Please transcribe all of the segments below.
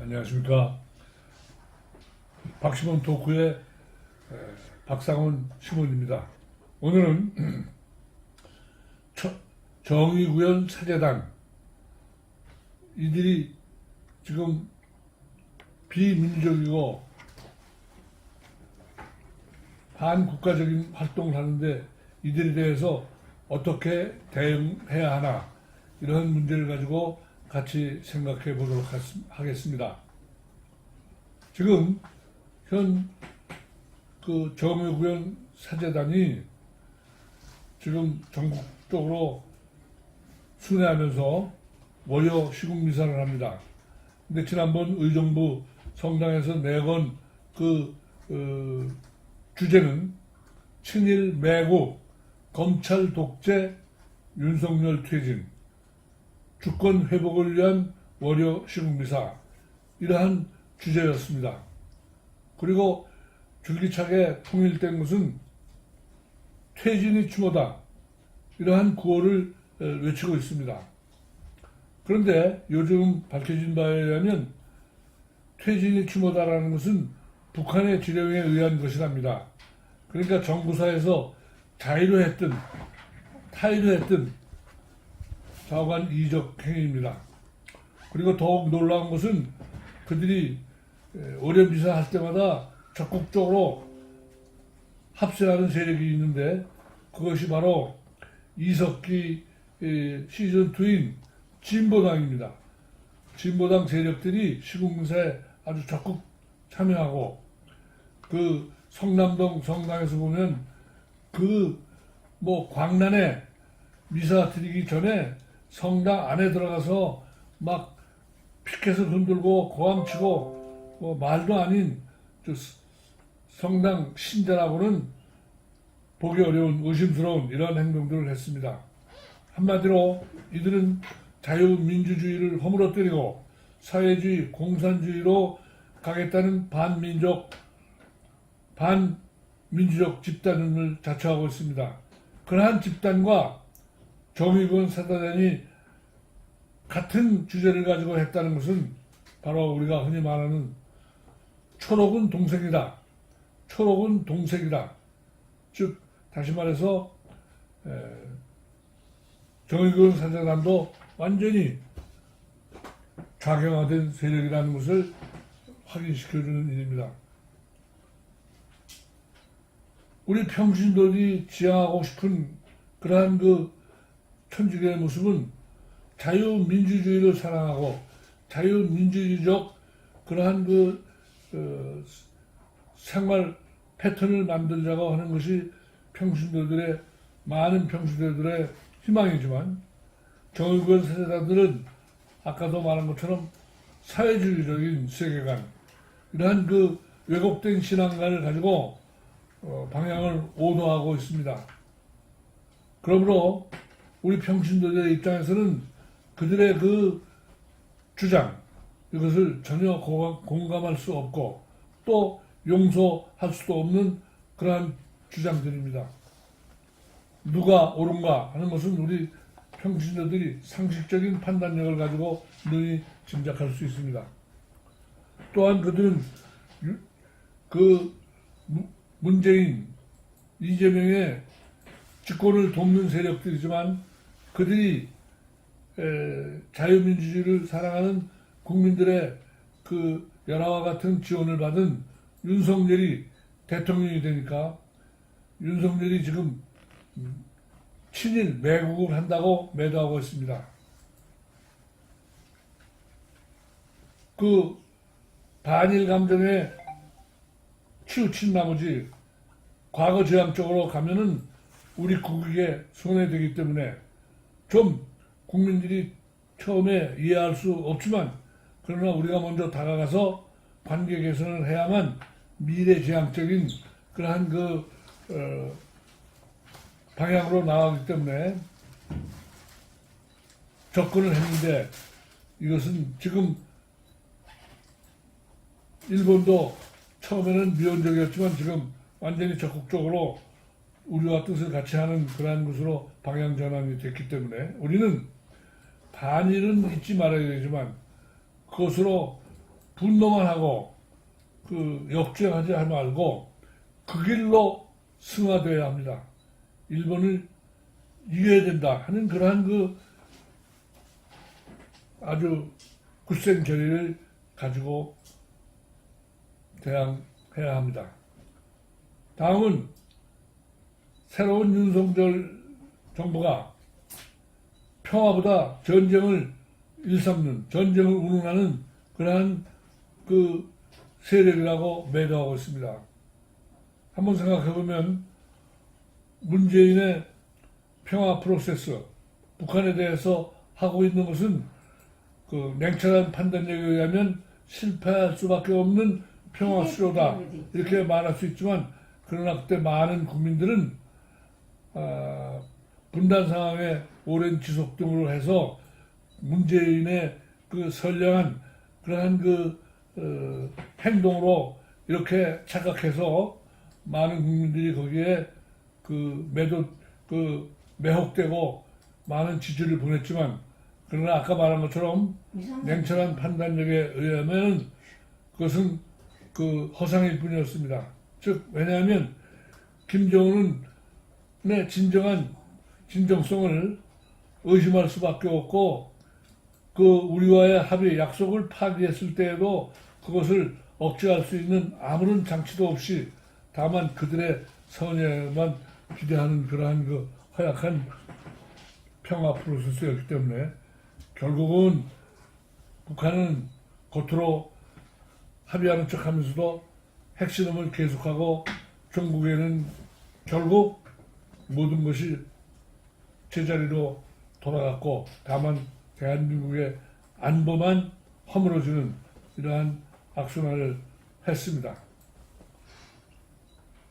안녕하십니까. 박시몬 토크의 박상원 시몬입니다. 오늘은 정의구현 사재단 이들이 지금 비민주적이고 반국가적인 활동을 하는데 이들에 대해서 어떻게 대응해야 하나, 이런 문제를 가지고 같이 생각해 보도록 하겠습니다. 지금 현 정의구현 사재단이 지금 전국적으로 순회하면서 월요 시국미사를 합니다. 근데 지난번 의정부 성당에서 내건 주제는 친일 매국, 검찰 독재, 윤석열 퇴진, 주권 회복을 위한 월요 시국미사, 이러한 주제였습니다. 그리고 줄기차게 통일된 것은 퇴진이 추모다, 이러한 구호를 외치고 있습니다. 그런데 요즘 밝혀진 바에 의하면 퇴진이 추모다라는 것은 북한의 지령에 의한 것이랍니다. 그러니까 정부사에서 자의로 했든 타의로 했든 좌우간 이적 행위입니다. 그리고 더욱 놀라운 것은 그들이 월요미사 할 때마다 적극적으로 합세하는 세력이 있는데, 그것이 바로 이석기 시즌2인 진보당입니다. 진보당 세력들이 시국미사에 아주 적극 참여하고, 그 성남동 성당에서 보면 광란에 미사 드리기 전에 성당 안에 들어가서 막 피켓을 흔들고 고함치고 말도 아닌 성당 신자라고는 보기 어려운 의심스러운 이런 행동들을 했습니다. 한마디로 이들은 자유민주주의를 허물어뜨리고 사회주의, 공산주의로 가겠다는 반민주적 집단을 자처하고 있습니다. 그러한 집단과 정의구현 사재단이 같은 주제를 가지고 했다는 것은 바로 우리가 흔히 말하는 초록은 동색이다, 초록은 동색이다. 즉 다시 말해서 정의구현 사재단도 완전히 좌경화된 세력이라는 것을 확인시켜주는 일입니다. 우리 평신도들이 지향하고 싶은 그러한 천주교의 모습은 자유민주주의를 사랑하고 자유민주주의적 그러한 생활 패턴을 만들자고 하는 것이 많은 평신도들의 희망이지만, 정의구현 사재단들은 아까도 말한 것처럼 사회주의적인 세계관, 이러한 왜곡된 신앙관을 가지고 방향을 오도하고 있습니다. 그러므로 우리 평신도들의 입장에서는 그들의 주장, 이것을 전혀 공감할 수 없고 또 용서할 수도 없는 그러한 주장들입니다. 누가 옳은가 하는 것은 우리 평신도들이 상식적인 판단력을 가지고 능히 짐작할 수 있습니다. 또한 그들은 문재인, 이재명의 집권을 돕는 세력들이지만, 그들이 자유민주주의를 사랑하는 국민들의 열화와 같은 지원을 받은 윤석열이 대통령이 되니까 윤석열이 지금 친일 매국을 한다고 매도하고 있습니다. 반일 감정에 치우친 나머지 과거 지향적으로 가면은 우리 국익에 손해되기 때문에 좀 국민들이 처음에 이해할 수 없지만, 그러나 우리가 먼저 다가가서 관계 개선을 해야만 미래지향적인 그러한 방향으로 나가기 때문에 접근을 했는데, 이것은 지금 일본도 처음에는 미온적이었지만 지금 완전히 적극적으로 우리와 뜻을 같이 하는 그러한 것으로 방향 전환이 됐기 때문에, 우리는 반일은 잊지 말아야 되지만 그것으로 분노만 하고 그 역주행하지 말고 그 길로 승화되어야 합니다. 일본을 이겨야 된다 하는 그러한 그 아주 굳센 결의를 가지고 대항해야 합니다. 다음은 새로운 윤석열 정부가 평화보다 전쟁을 일삼는, 전쟁을 운운하는 그러한 그 세력이라고 매도하고 있습니다. 한번 생각해보면 문재인의 평화 프로세스, 북한에 대해서 하고 있는 것은 그 냉철한 판단력에 의하면 실패할 수밖에 없는 평화 수로다 이렇게 말할 수 있지만, 그러나 그때 많은 국민들은 분단 상황의 오랜 지속 등으로 해서 문재인의 그 선량한 그러한 행동으로 이렇게 착각해서 많은 국민들이 거기에 매혹되고 많은 지지를 보냈지만, 그러나 아까 말한 것처럼 냉철한 판단력에 의하면 그것은 허상일 뿐이었습니다. 즉, 왜냐하면 김정은의 진정성을 의심할 수밖에 없고, 우리와의 합의, 약속을 파기했을 때에도 그것을 억제할 수 있는 아무런 장치도 없이 다만 그들의 선의만 기대하는 그러한 허약한 평화 프로세스였기 때문에 결국은 북한은 겉으로 합의하는 척 하면서도 핵실험을 계속하고 중국에는 결국 모든 것이 제자리로 돌아갔고, 다만 대한민국의 안보만 허물어지는 이러한 악순환을 했습니다.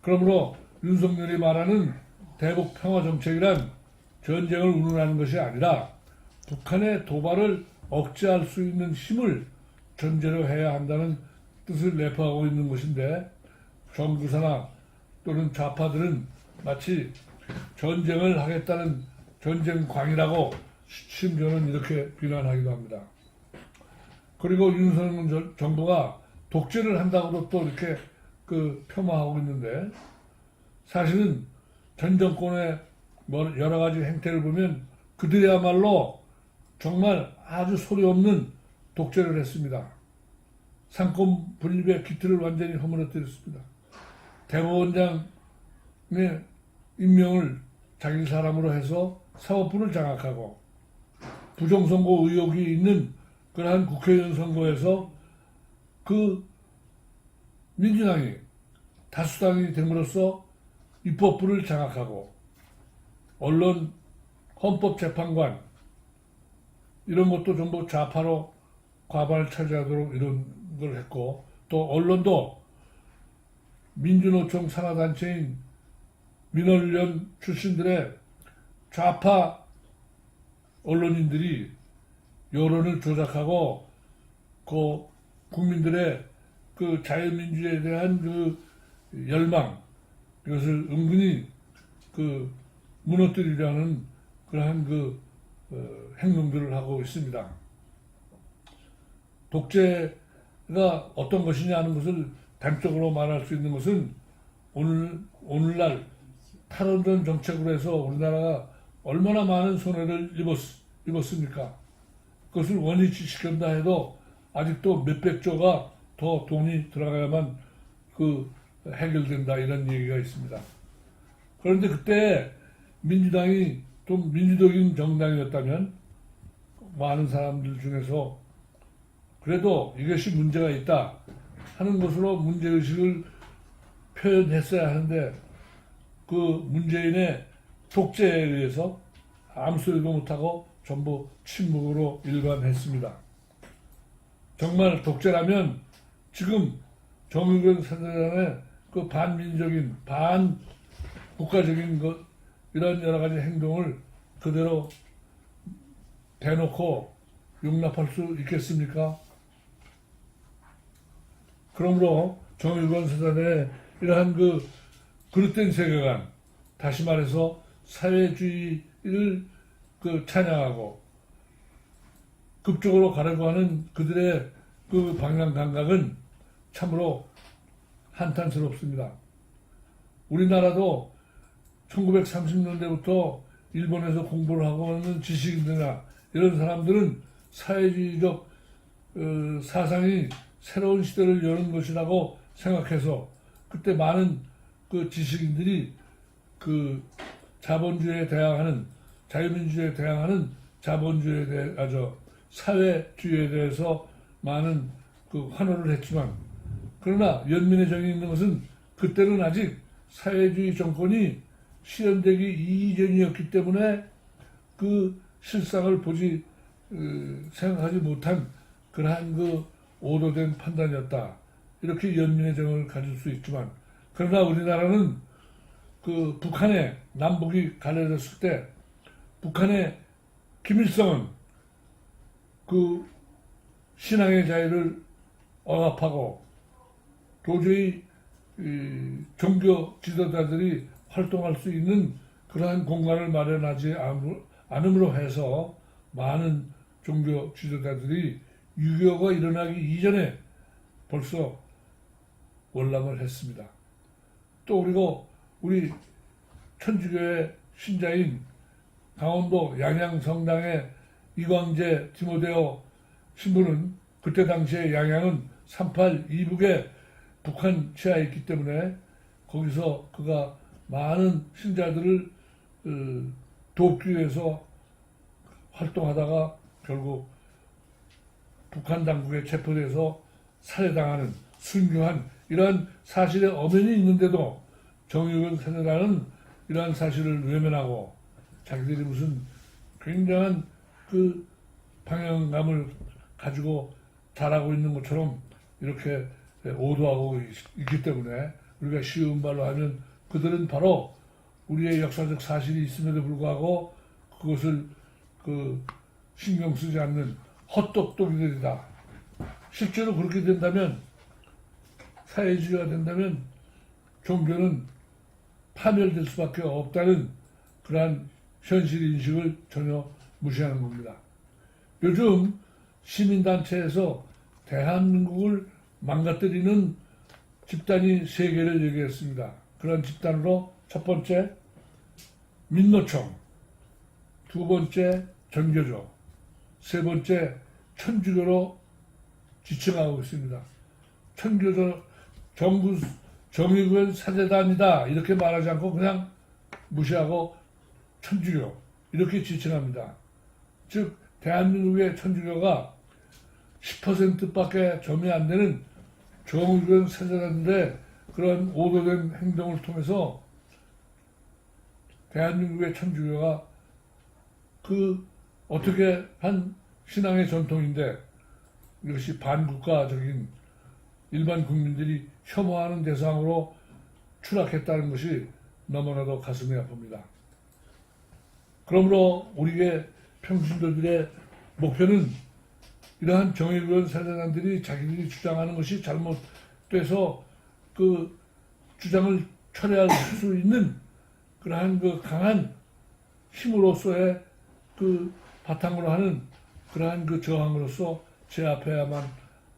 그러므로 윤석열이 말하는 대북 평화 정책이란 전쟁을 운운하는 것이 아니라 북한의 도발을 억제할 수 있는 힘을 전제로 해야 한다는 뜻을 내포하고 있는 것인데, 정부사나 또는 좌파들은 마치 전쟁을 하겠다는 전쟁광이라고 심지어는 이렇게 비난하기도 합니다. 그리고 윤석열 정부가 독재를 한다고도 또 이렇게 폄하하고 있는데, 사실은 전 정권의 여러 가지 행태를 보면 그들이야말로 정말 아주 소리 없는 독재를 했습니다. 상권 분립의 기틀을 완전히 허물어뜨렸습니다. 대법원장의 임명을 자기 사람으로 해서 사법부를 장악하고, 부정선거 의혹이 있는 그러한 국회의원 선거에서 민주당이 다수당이 됨으로써 입법부를 장악하고, 언론, 헌법재판관 이런 것도 전부 좌파로 과반을 차지하도록 이런 걸 했고, 또 언론도 민주노총 산하단체인 민원련 출신들의 좌파 언론인들이 여론을 조작하고 국민들의 자유민주에 대한 열망, 이것을 은근히 무너뜨리려는 그러한 행동들을 하고 있습니다. 독재가 어떤 것이냐 하는 것을 단적으로 말할 수 있는 것은 오늘날 탈원전 정책으로 해서 우리나라가 얼마나 많은 손해를 입었습니까? 그것을 원위치 시킨다 해도 아직도 몇백조가 더 돈이 들어가야만 해결된다 이런 얘기가 있습니다. 그런데 그때 민주당이 좀 민주적인 정당이었다면 많은 사람들 중에서 그래도 이것이 문제가 있다 하는 것으로 문제의식을 표현했어야 하는데, 문재인의 독재에 의해서 아무 소리도 못하고 전부 침묵으로 일관했습니다. 정말 독재라면 지금 정의권 사단의 반민족인, 반국가적인 이런 여러 가지 행동을 그대로 대놓고 용납할 수 있겠습니까? 그러므로 정의권 사단의 이러한 그릇된 세계관, 다시 말해서 사회주의를 찬양하고 급적으로 가려고 하는 그들의 그 방향 감각은 참으로 한탄스럽습니다. 우리나라도 1930년대부터 일본에서 공부를 하고 있는 지식인들이나 이런 사람들은 사회주의적 사상이 새로운 시대를 여는 것이라고 생각해서 그때 많은 그 지식인들이 그 자본주의에 대항하는 자유민주주의에 대항하는 자본주의에 대해 사회주의에 대해서 많은 그 환호를 했지만 그러나 연민의 정이 있는 것은 그때는 아직 사회주의 정권이 실현되기 이전이었기 때문에 그 실상을 보지 생각하지 못한 그러한 그 오도된 판단이었다. 이렇게 연민의 정을 가질 수 있지만 그러나 우리나라는 그 북한의 남북이 갈라졌을 때 북한의 김일성은 그 신앙의 자유를 억압하고 도저히 종교 지도자들이 활동할 수 있는 그러한 공간을 마련하지 않음으로 해서 많은 종교 지도자들이 6.25가 일어나기 이전에 벌써 월남을 했습니다. 또 그리고 우리 천주교의 신자인 강원도 양양성당의 이광재 디모데오 신부는 그때 당시에 양양은 3.8 이북에 북한 치하에 있기 때문에 거기서 그가 많은 신자들을 돕기 위해서 활동하다가 결국 북한 당국에 체포돼서 살해당하는 순교한 이러한 사실의 엄연이 있는데도 정의군 사제단은 이러한 사실을 외면하고 자기들이 무슨 굉장한 그 방향감을 가지고 잘하고 있는 것처럼 이렇게 오도하고 있기 때문에 우리가 쉬운 말로 하면 그들은 바로 우리의 역사적 사실이 있음에도 불구하고 그것을 그 신경 쓰지 않는 헛똑똑이들이다. 실제로 그렇게 된다면 사회주의가 된다면 종교는 파멸될 수밖에 없다는 그러한 현실 인식을 전혀 무시하는 겁니다. 요즘 시민단체에서 대한민국을 망가뜨리는 집단이 3개를 얘기했습니다. 그런 집단으로 첫 번째 민노총, 두 번째 전교조, 세 번째 천주교로 지칭하고 있습니다. 천교조 정부 정의구현 사제단이다 이렇게 말하지 않고 그냥 무시하고 천주교 이렇게 지칭합니다. 즉 대한민국의 천주교가 10%밖에 점이 안 되는 정의구현 사제단들의 그런 오도된 행동을 통해서 대한민국의 천주교가 그 어떻게 한 신앙의 전통인데 이것이 반국가적인 일반 국민들이 혐오하는 대상으로 추락했다는 것이 너무나도 가슴이 아픕니다. 그러므로 우리의 평신도들의 목표는 이러한 정의구현 사제단들이 자기들이 주장하는 것이 잘못돼서 그 주장을 철회할 수 있는 그러한 그 강한 힘으로서의 그 바탕으로 하는 그러한 그 저항으로서 제압해야만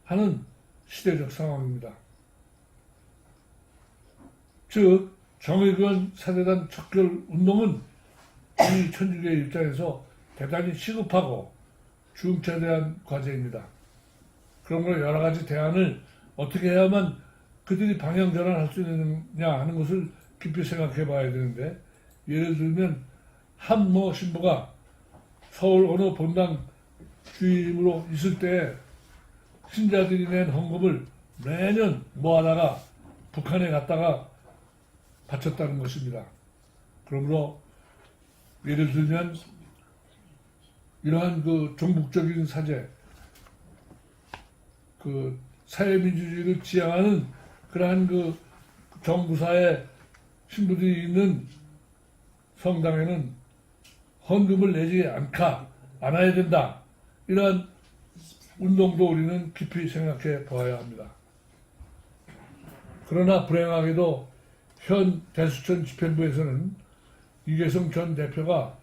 하는 시대적 상황입니다. 즉 정의구현 사제단 척결 운동은 이 천주교의 입장에서 대단히 시급하고 중차대한 과제입니다. 그러므로 여러 가지 대안을 어떻게 해야만 그들이 방향 전환할 수 있느냐 하는 것을 깊이 생각해 봐야 되는데 예를 들면 한모 신부가 서울 어느 본당 주임으로 있을 때 신자들이 낸 헌금을 매년 모아다가 북한에 갔다가 바쳤다는 것입니다. 그러므로 예를 들면 이러한 그 종북적인 사제, 그 사회민주주의를 지향하는 그러한 그 정부사의 신부들이 있는 성당에는 헌금을 내지 않아야 된다. 이러한 운동도 우리는 깊이 생각해 보아야 합니다. 그러나 불행하게도 현 대수천 집행부에서는 이계성 전 대표가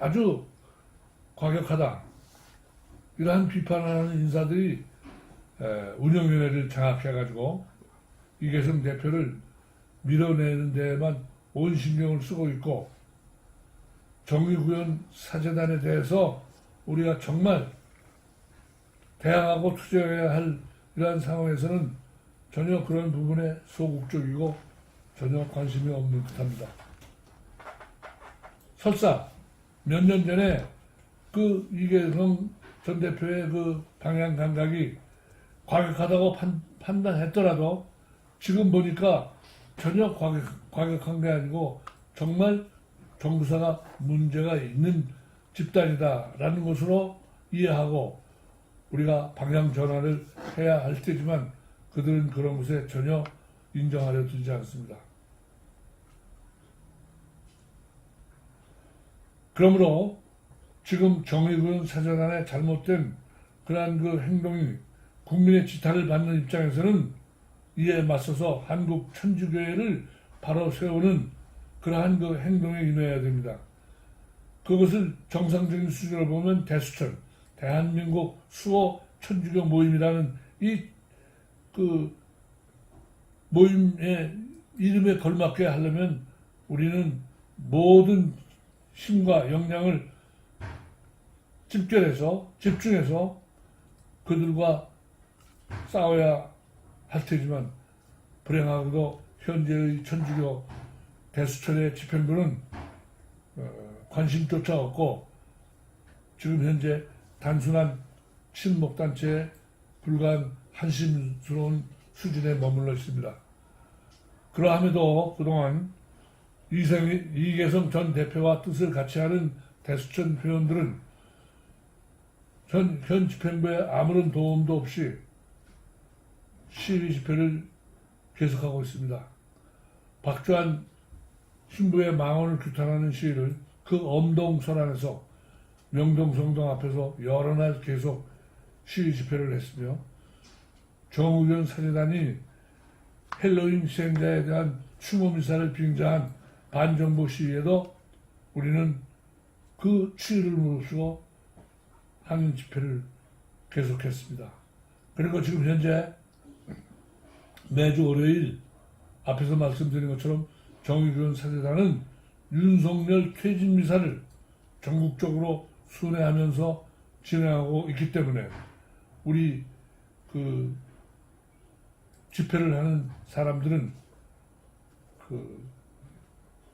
아주 과격하다. 이러한 비판을 하는 인사들이 운영위원회를 장악해가지고 이계성 대표를 밀어내는 데에만 온 신경을 쓰고 있고, 정의구현 사재단에 대해서 우리가 정말 대항하고 투쟁해야 할 이러한 상황에서는 전혀 그런 부분에 소극적이고 전혀 관심이 없는 듯합니다. 설사 몇 년 전에 그 이계성 전 대표의 그 방향 감각이 과격하다고 판단했더라도 지금 보니까 전혀 과격한 게 아니고 정말 정부사가 문제가 있는 집단이다라는 것으로 이해하고 우리가 방향 전환을 해야 할 때지만 그들은 그런 것에 전혀 인정하려 들지 않습니다. 그러므로 지금 정의구현 사재단의 잘못된 그러한 그 행동이 국민의 지탄을 받는 입장에서는 이에 맞서서 한국 천주교회를 바로 세우는 그러한 그 행동에 임해야 됩니다. 그것을 정상적인 수준으로 보면 대수천, 대한민국 수호 천주교 모임이라는 이 그 모임의 이름에 걸맞게 하려면 우리는 모든 힘과 역량을 집중해서 그들과 싸워야 할 테지만 불행하게도 현재의 천주교 대수천의 집행부는 관심조차 없고 지금 현재 단순한 친목단체에 불과한 한심스러운 수준에 머물러 있습니다. 그러함에도 그동안 이계성 전 대표와 뜻을 같이 하는 대수천 회원들은 현 집행부에 아무런 도움도 없이 시위 집회를 계속하고 있습니다. 박주한 신부의 망언을 규탄하는 시위를 그 엄동설 안에서 명동성당 앞에서 여러 날 계속 시위 집회를 했으며, 정의구현 사재단이 헬로윈 희생자에 대한 추모미사를 빙자한 반정부 시위에도 우리는 그 추이를 무릅쓰고 항의 집회를 계속했습니다. 그리고 지금 현재 매주 월요일 앞에서 말씀드린 것처럼 정의구현 사재단은 윤석열 퇴진 미사를 전국적으로 순회하면서 진행하고 있기 때문에 우리 그 집회를 하는 사람들은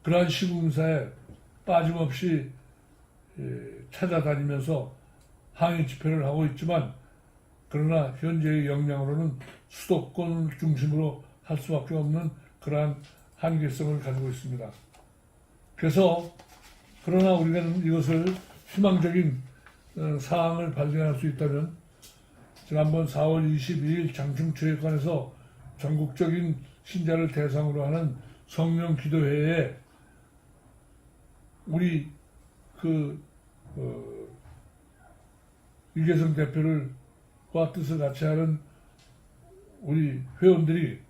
그러한 시국사에 빠짐없이 찾아다니면서 항의 집회를 하고 있지만, 그러나 현재의 역량으로는 수도권을 중심으로 할 수밖에 없는 그러한 한계성을 가지고 있습니다. 그래서 그러나 우리가 이것을 희망적인 사항을 발견할 수 있다면, 지난번 4월 22일 장충체육관에서 전국적인 신자를 대상으로 하는 성령 기도회에 우리 이계성 대표와 뜻을 같이 하는 우리 회원들이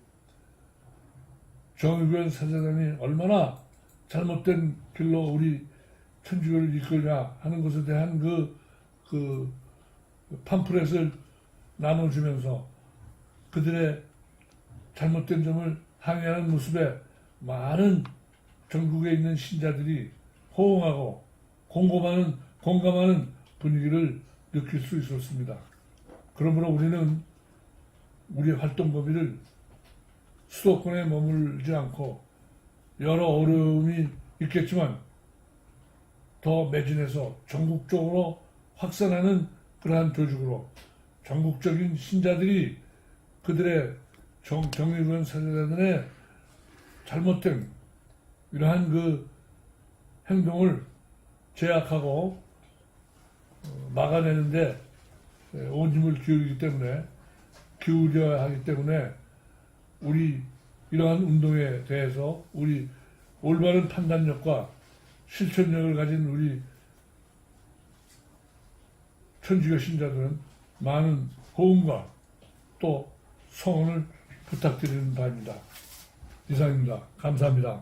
정의구현 사재단이 얼마나 잘못된 길로 우리 천주교를 이끌냐 하는 것에 대한 그 팜플렛을 나눠주면서 그들의 잘못된 점을 항의하는 모습에 많은 전국에 있는 신자들이 호응하고 공감하는 분위기를 느낄 수 있었습니다. 그러므로 우리는 우리 활동 범위를 수도권에 머물지 않고 여러 어려움이 있겠지만 더 매진해서 전국적으로 확산하는 그러한 조직으로 전국적인 신자들이 그들의 정의구현 사재단의 잘못된 이러한 그 행동을 제약하고 막아내는데 온 힘을 기울여야 하기 때문에 우리 이러한 운동에 대해서 우리 올바른 판단력과 실천력을 가진 우리 천주교 신자들은 많은 호응과 또 성원을 부탁드리는 바입니다. 이상입니다. 감사합니다.